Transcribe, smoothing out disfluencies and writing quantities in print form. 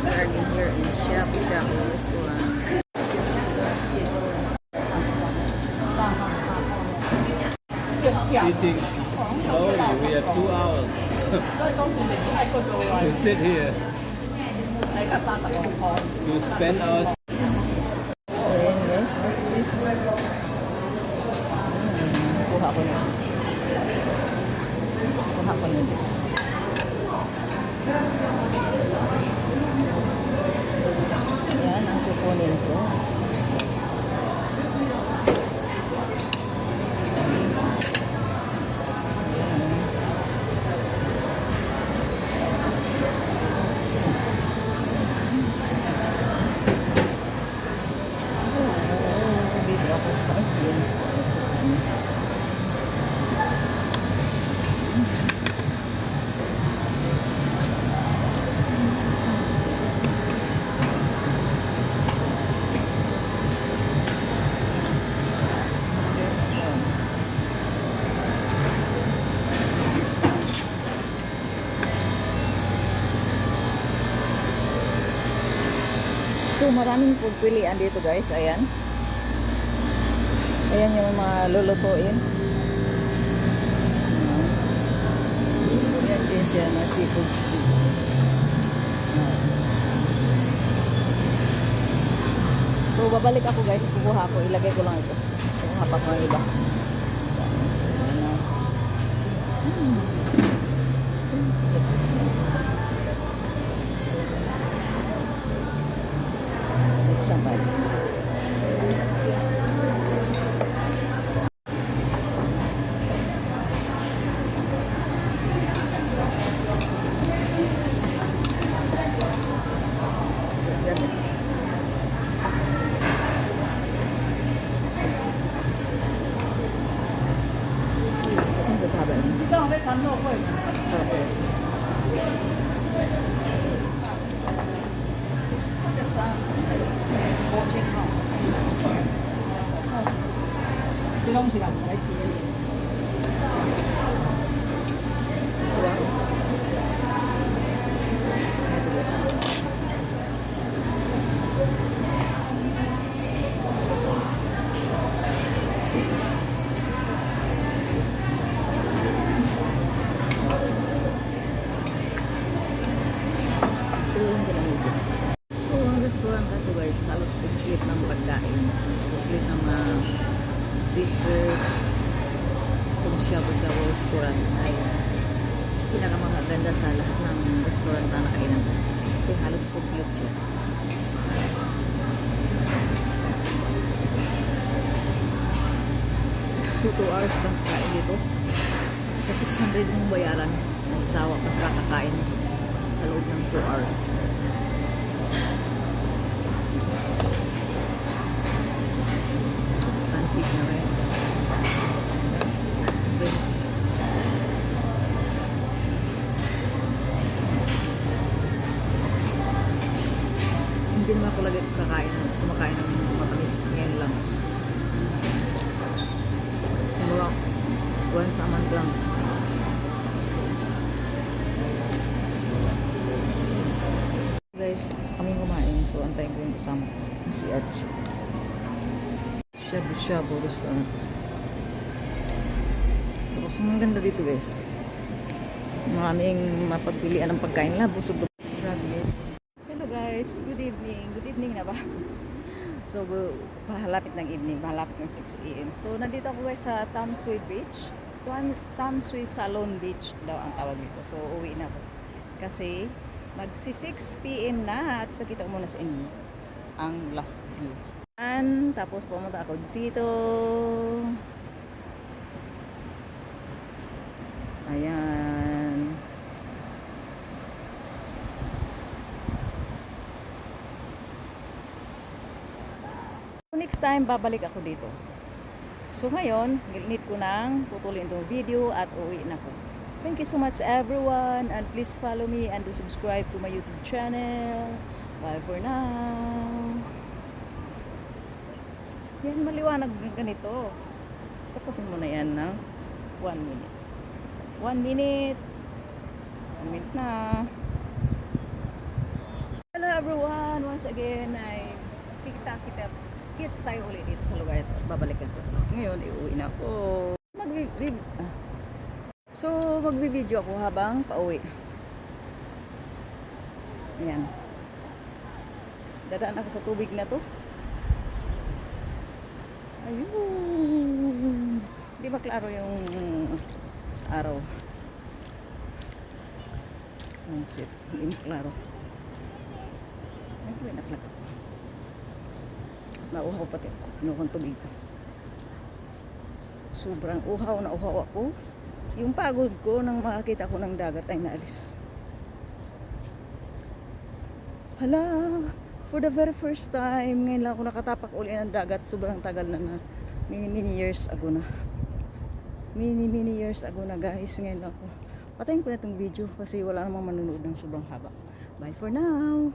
guys, we are in here in Shabu Shabu restaurant. Eating slowly. We have 2 hours to sit here to spend our. So ayan guys, this kuha ko na. Kuha ko na this. Yan ang kukunin ko. So maraming pagpilian dito guys, ayan. Ayan yung mga lulutuin. Ayan din siya na seafood steak. So babalik ako guys, kukuha ko, ilagay ko lang ito. Kukuha pa ko ang iba. Sampai. Silong sila. So ang restaurant na to guys, halos complete ng pagkain. Complete ng dessert. Itong shabu-shabu restaurant ay pinakamaganda sa lahat ng restaurant na nakainan ko. Kasi halos complete siya. So 2 hours lang kakain dito. Sa 600 mong bayaran, nagsawa ka sa kakakain sa loob ng 2 hours. Antique na rin. Hindi naman ako lagi kumakain ng matamis ngayon lang. Kumbaga, once a month lang. Guys, tapos kami kumain. So, antayin ko yung kasama ko. Si Archie. Shabu-shabu restaurant. Tapos, ang ganda dito guys. Maraming mapagpilian ng pagkain lang. Busog na. Grabe guys. Hello guys. Good evening. Good evening na ba? So, pahalapit ng evening. Pahalapit ng 6 AM. So, nandito ako guys sa Tamsui Beach. Tamsui Salon Beach daw ang tawag dito. So, uwi na ako. Kasi, magsi 6 PM na at ipakita ko muna sa inyo ang last view. Tapos pumunta ako dito. Ayan. Next time babalik ako dito. So ngayon, need ko nang putulin itong video at uwi na ko. Thank you so much everyone, and please follow me and do subscribe to my YouTube channel. Bye for now. Yan, maliwanag ganito. Tapusin mo na yan na 1 minute. 1 minute. 1 minute na. Hello once again ay kits tayo ulit dito sa lugar ito. Babalikan ko. Ngayon, iuwi na ako. So, magbi-video ako habang pauwi. Ayan. Dadaan ako sa tubig na to. Ayun. Di ba klaro yung araw? Sunset. Hindi klaro. Ay, naklag. Nauhaw pati ako. Pinukang tubig. Sobrang uhaw na uhaw ako. Yung pagod ko nang makakita ko ng dagat ay naalis. Hala, for the very first time, ngayon lang ako nakatapak uli ng dagat. Sobrang tagal na many years ago na. Many years ago na guys. Ngayon lang ako. Patayin ko na itong video kasi wala namang manonood ng sobrang haba. Bye for now!